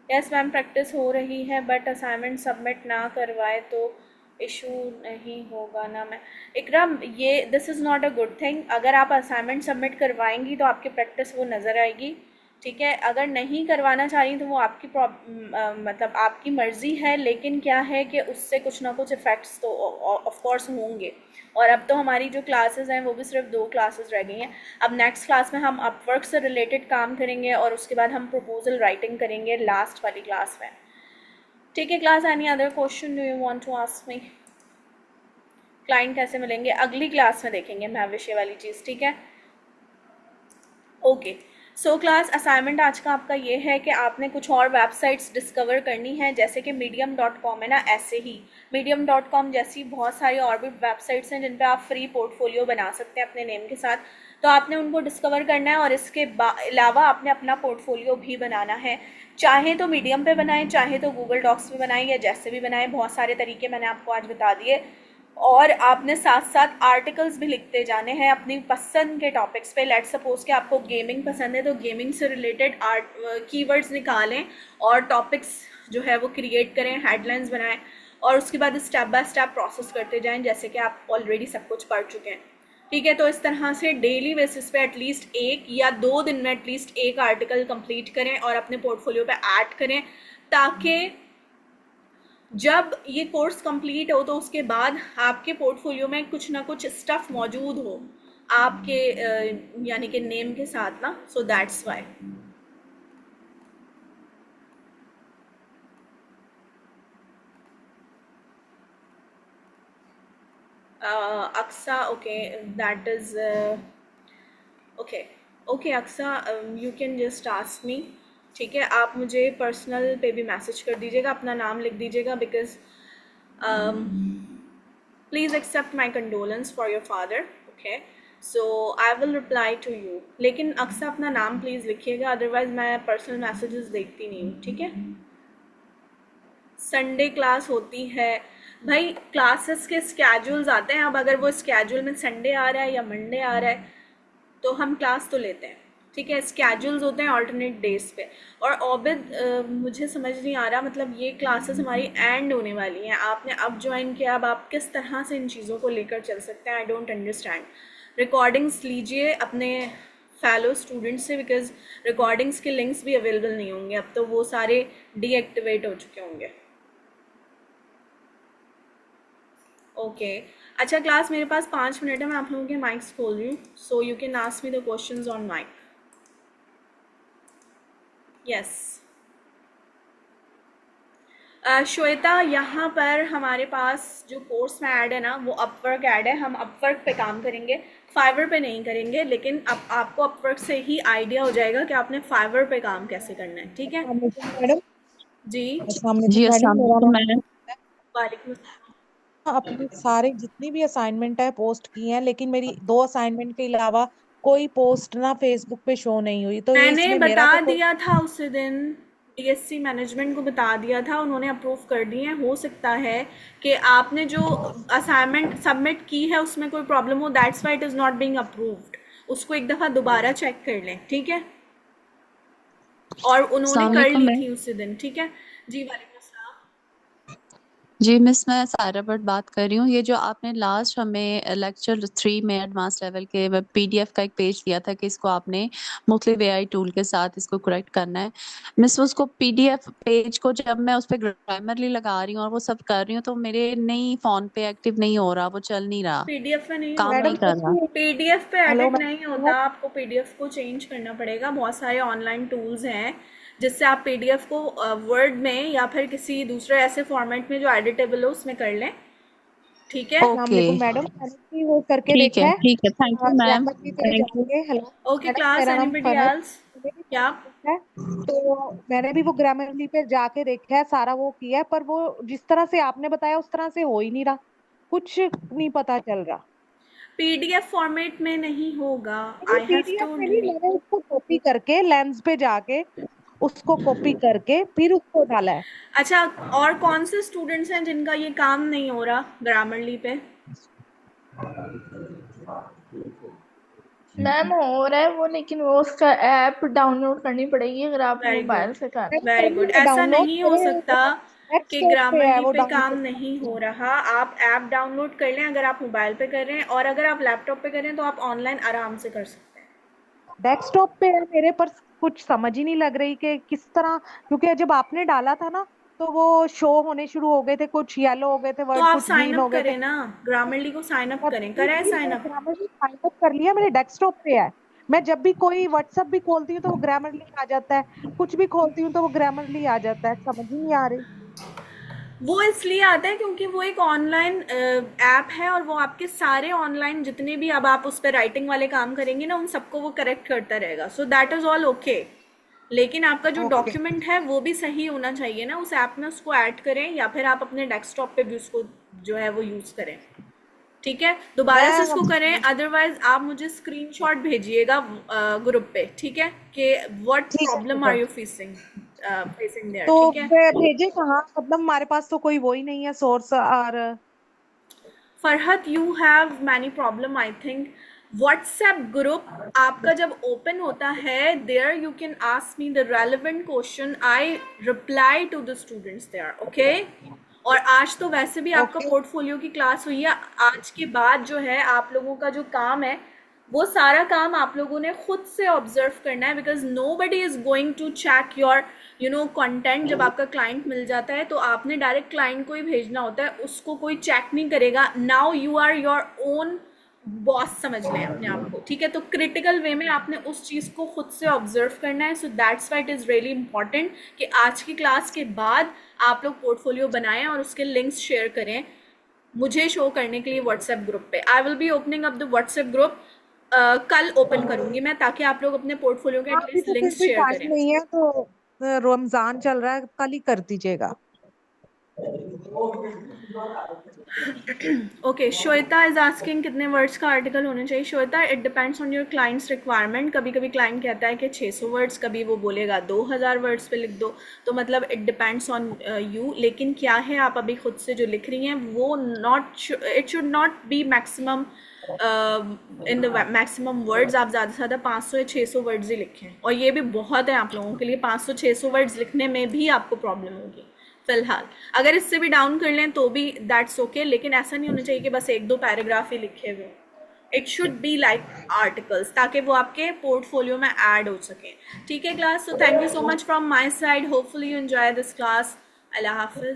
S1: यस मैम, प्रैक्टिस हो रही है बट असाइनमेंट सबमिट ना करवाए तो इशू नहीं होगा ना? मैं इकराम, ये this is not a good thing. अगर आप असाइनमेंट सबमिट करवाएंगी तो आपकी प्रैक्टिस वो नज़र आएगी, ठीक है। अगर नहीं करवाना चाह रही तो वो आपकी मतलब आपकी मर्ज़ी है, लेकिन क्या है कि उससे कुछ ना कुछ इफ़ेक्ट्स तो ऑफ कोर्स होंगे। और अब तो हमारी जो क्लासेस हैं वो भी सिर्फ 2 क्लासेस रह गई हैं। अब नेक्स्ट क्लास में हम अपवर्क से रिलेटेड काम करेंगे और उसके बाद हम प्रपोजल राइटिंग करेंगे लास्ट वाली क्लास में। ठीक है class, any other question do you want to ask me? Client कैसे मिलेंगे अगली क्लास में देखेंगे मैं विषय वाली चीज़, ठीक है। ओके, सो क्लास असाइनमेंट आज का आपका ये है कि आपने कुछ और वेबसाइट्स डिस्कवर करनी है, जैसे कि medium.com है ना, ऐसे ही medium.com जैसी बहुत सारी और भी वेबसाइट्स हैं जिन पे आप फ्री पोर्टफोलियो बना सकते हैं अपने नेम के साथ। तो आपने उनको डिस्कवर करना है और इसके अलावा आपने अपना पोर्टफोलियो भी बनाना है। चाहे तो मीडियम पे बनाएं, चाहे तो गूगल डॉक्स पे बनाएं, या जैसे भी बनाएं, बहुत सारे तरीके मैंने आपको आज बता दिए। और आपने साथ साथ आर्टिकल्स भी लिखते जाने हैं अपनी पसंद के टॉपिक्स पे। लेट्स सपोज कि आपको गेमिंग पसंद है तो गेमिंग से रिलेटेड कीवर्ड्स निकालें और टॉपिक्स जो है वो क्रिएट करें, हेडलाइंस बनाएं, और उसके बाद स्टेप बाय स्टेप प्रोसेस करते जाएं, जैसे कि आप ऑलरेडी सब कुछ पढ़ चुके हैं। ठीक है, तो इस तरह से डेली बेसिस पे एटलीस्ट 1 या 2 दिन में एटलीस्ट 1 आर्टिकल कंप्लीट करें और अपने पोर्टफोलियो पे ऐड करें, ताकि जब ये कोर्स कंप्लीट हो तो उसके बाद आपके पोर्टफोलियो में कुछ ना कुछ स्टफ मौजूद हो आपके यानी कि नेम के साथ ना। So that's why. Aqsa, okay that is okay. Okay Aqsa, you can just ask me, ठीक है। आप मुझे पर्सनल पे भी मैसेज कर दीजिएगा, अपना नाम लिख दीजिएगा, because please accept my condolence for your father, okay. So I will reply to you, लेकिन अक्सर अपना नाम प्लीज़ लिखिएगा, अदरवाइज़ मैं पर्सनल मैसेजेस देखती नहीं हूँ, ठीक है। संडे क्लास होती है भाई, क्लासेस के स्केड्यूल्स आते हैं, अब अगर वो स्केड्यूल में संडे आ रहा है या मंडे आ रहा है तो हम क्लास तो लेते हैं, ठीक है। स्केड्यूल्स होते हैं ऑल्टरनेट डेज पे। और ओबिद, मुझे समझ नहीं आ रहा, मतलब ये क्लासेस हमारी एंड होने वाली हैं, आपने अब ज्वाइन किया, अब आप किस तरह से इन चीज़ों को लेकर चल सकते हैं? I don't understand. रिकॉर्डिंग्स लीजिए अपने फेलो स्टूडेंट्स से, बिकॉज रिकॉर्डिंग्स के लिंक्स भी अवेलेबल नहीं होंगे, अब तो वो सारे डीएक्टिवेट हो चुके होंगे। ओके अच्छा क्लास, मेरे पास 5 मिनट है, मैं आप लोगों के माइक्स खोल रही हूँ, so you can ask me the questions on mic. Yes Shweta, यहाँ पर हमारे पास जो कोर्स में ऐड है ना वो अपवर्क ऐड है, हम अपवर्क पे काम करेंगे, फाइवर पे नहीं करेंगे। लेकिन अब आपको अपवर्क से ही आइडिया हो जाएगा कि आपने फाइवर पे काम कैसे करना है, ठीक है
S2: मैडम
S1: जी।
S2: जी अस्सलाम वालेकुम मैडम।
S1: वालेकुम अस्सलाम।
S2: अपनी सारी जितनी भी असाइनमेंट है पोस्ट की हैं, लेकिन मेरी 2 असाइनमेंट के अलावा कोई पोस्ट ना फेसबुक पे शो नहीं हुई, तो ये
S1: मैंने
S2: इसमें
S1: बता
S2: मेरा तो कोई।
S1: दिया था उसी दिन, बीएससी मैनेजमेंट को बता दिया था, उन्होंने अप्रूव कर दिए हैं। हो सकता है कि आपने जो असाइनमेंट सबमिट की है उसमें कोई प्रॉब्लम हो, that's why it is not being approved. उसको एक दफ़ा दोबारा चेक कर लें, ठीक है। और उन्होंने
S3: अस्सलाम
S1: कर
S3: वालेकुम
S1: ली
S3: मैम।
S1: थी उसी दिन, ठीक है। जी वालेकुम अस्सलाम।
S3: जी मिस, मैं सारा बट बात कर रही हूँ। ये जो आपने लास्ट हमें लेक्चर 3 में एडवांस लेवल के पीडीएफ का एक पेज दिया था कि इसको आपने मुख्तलिफ एआई टूल के साथ इसको करेक्ट करना है। मिस उसको पीडीएफ पेज को जब मैं उस पर ग्रामरली लगा रही हूँ और वो सब कर रही हूँ तो मेरे नहीं फोन पे एक्टिव नहीं हो रहा, वो चल नहीं रहा,
S1: पीडीएफ में नहीं
S3: काम
S1: होगा।
S3: नहीं
S2: मैडम
S3: कर रहा।
S1: पीडीएफ पे
S2: हेलो
S1: एडिट नहीं होता,
S2: मैडम।
S1: आपको पीडीएफ को चेंज करना पड़ेगा। बहुत सारे ऑनलाइन टूल्स हैं जिससे आप पीडीएफ को वर्ड में या फिर किसी दूसरे ऐसे फॉर्मेट में जो एडिटेबल हो उसमें कर लें, ठीक है।
S2: अस्सलाम
S3: ओके,
S2: वालेकुम मैडम, मैंने भी वो करके
S3: ठीक
S2: देखा
S3: है
S2: है
S3: ठीक है, थैंक यू मैम,
S2: ग्रामर पे
S3: थैंक यू।
S2: जाके। हेलो
S1: ओके
S2: मैडम,
S1: क्लास,
S2: मेरा नाम
S1: एनीबडी
S2: फरहत।
S1: एल्स?
S2: मैंने भी
S1: क्या?
S2: करके देखा है, तो मैंने भी वो ग्रामरली पे जाके देखा है, सारा वो किया है, पर वो जिस तरह से आपने बताया उस तरह से हो ही नहीं रहा, कुछ नहीं पता चल रहा।
S1: पीडीएफ फॉर्मेट में नहीं होगा।
S2: नहीं,
S1: आई हैव
S2: पीडीएफ में
S1: टोल्ड
S2: नहीं,
S1: यू।
S2: मैंने उसको कॉपी करके लेंस पे जाके उसको कॉपी करके फिर उसको डाला है।
S1: अच्छा, और कौन से स्टूडेंट्स हैं जिनका ये काम नहीं हो रहा ग्रामरली पे?
S4: मैम हो रहा है वो, लेकिन वो उसका ऐप डाउनलोड करनी पड़ेगी अगर आप
S1: वेरी
S4: मोबाइल
S1: गुड,
S4: से कर रहे
S2: मैंने
S4: हैं।
S1: वेरी
S2: कर
S1: गुड।
S2: लिया
S1: ऐसा
S2: डाउनलोड,
S1: नहीं हो
S2: मेरे
S1: सकता कि
S2: डेस्कटॉप पे है
S1: ग्रामरली
S2: वो
S1: पे काम
S2: डाउनलोड।
S1: नहीं हो रहा। आप ऐप डाउनलोड कर लें अगर आप मोबाइल पे कर रहे हैं, और अगर आप लैपटॉप पे कर रहे हैं तो आप ऑनलाइन आराम से कर सकते हैं।
S2: डेस्कटॉप पे है मेरे, पर कुछ समझ ही नहीं लग रही कि किस तरह, क्योंकि जब आपने डाला था ना तो वो शो होने शुरू हो गए थे, कुछ येलो हो गए थे
S1: तो
S2: वर्ड,
S1: आप
S2: कुछ
S1: साइन
S2: ग्रीन
S1: अप
S2: हो गए थे।
S1: करें ना, ग्रामरली को साइन अप करें।
S2: जी
S1: करें
S2: जी,
S1: साइन
S2: मैंने
S1: अप?
S2: ग्रामरली साइन अप कर लिया, मेरे डेस्कटॉप पे है। मैं जब भी कोई व्हाट्सएप भी खोलती हूँ तो वो ग्रामरली आ जाता है, कुछ भी खोलती हूँ तो वो ग्रामरली आ जाता है, समझ ही नहीं आ रही।
S1: वो इसलिए आता है क्योंकि वो एक ऑनलाइन ऐप है, और वो आपके सारे ऑनलाइन जितने भी अब आप उस पर राइटिंग वाले काम करेंगे ना, उन सबको वो करेक्ट करता रहेगा। सो दैट इज़ ऑल ओके। लेकिन आपका जो
S2: ओके।
S1: डॉक्यूमेंट है वो भी सही होना चाहिए ना उस ऐप में, उसको ऐड करें या फिर आप अपने डेस्कटॉप पे भी उसको जो है वो यूज़ करें, ठीक है। दोबारा से उसको करें,
S2: मैं
S1: अदरवाइज आप मुझे स्क्रीनशॉट भेजिएगा ग्रुप पे, ठीक है, कि व्हाट
S2: ठीक है,
S1: प्रॉब्लम
S2: ठीक है।
S1: Are you facing facing there,
S2: तो
S1: ठीक है।
S2: भेजे कहाँ, मतलब हमारे पास तो कोई वो ही नहीं है सोर्स। और
S1: Farhat, you have many problem I think. WhatsApp group आपका जब ओपन होता है, there you can ask me the relevant question, I reply to the students there, okay. और आज तो वैसे भी आपका
S2: ओके।
S1: पोर्टफोलियो की क्लास हुई है। आज के बाद जो है आप लोगों का जो काम है वो सारा काम आप लोगों ने खुद से ऑब्जर्व करना है, because nobody is going to check your content. जब आपका क्लाइंट मिल जाता है तो आपने डायरेक्ट क्लाइंट को ही भेजना होता है, उसको कोई चेक नहीं करेगा। Now you are your own boss, समझ लें अपने आप को, ठीक है। तो क्रिटिकल वे में आपने उस चीज़ को खुद से ऑब्जर्व करना है। सो that's why it is really important कि आज की क्लास के बाद आप लोग पोर्टफोलियो बनाएं और उसके लिंक्स शेयर करें मुझे शो करने के लिए व्हाट्सएप ग्रुप पे। I will be opening up the WhatsApp group, कल ओपन करूंगी मैं, ताकि आप लोग अपने पोर्टफोलियो के
S2: हाँ, अभी
S1: एटलीस्ट
S2: तो फिर
S1: लिंक्स
S2: भी
S1: शेयर
S2: टाइम
S1: करें।
S2: नहीं है, तो रमजान चल रहा है, कल ही कर दीजिएगा।
S1: ओके, श्वेता इज आस्किंग कितने वर्ड्स का आर्टिकल होना चाहिए। Shweta, it depends on your clients requirement. कभी कभी क्लाइंट कहता है कि 600 वर्ड्स, कभी वो बोलेगा 2000 वर्ड्स पे लिख दो। तो मतलब इट डिपेंड्स ऑन यू। लेकिन क्या है, आप अभी खुद से जो लिख रही हैं वो not, it should not be maximum in the maximum words. आप ज़्यादा से ज़्यादा 500 या 600 वर्ड्स ही लिखें, और ये भी बहुत है आप लोगों के लिए। 500-600 वर्ड्स लिखने में भी आपको प्रॉब्लम होगी फिलहाल। अगर इससे भी डाउन कर लें तो भी दैट्स ओके, लेकिन ऐसा नहीं होना चाहिए कि बस 1-2 पैराग्राफ ही लिखे हुए। It should be like articles, ताकि वो आपके पोर्टफोलियो में ऐड हो सके, ठीक है class. So thank you so much from my side, hopefully you enjoy this class. Allah Hafiz.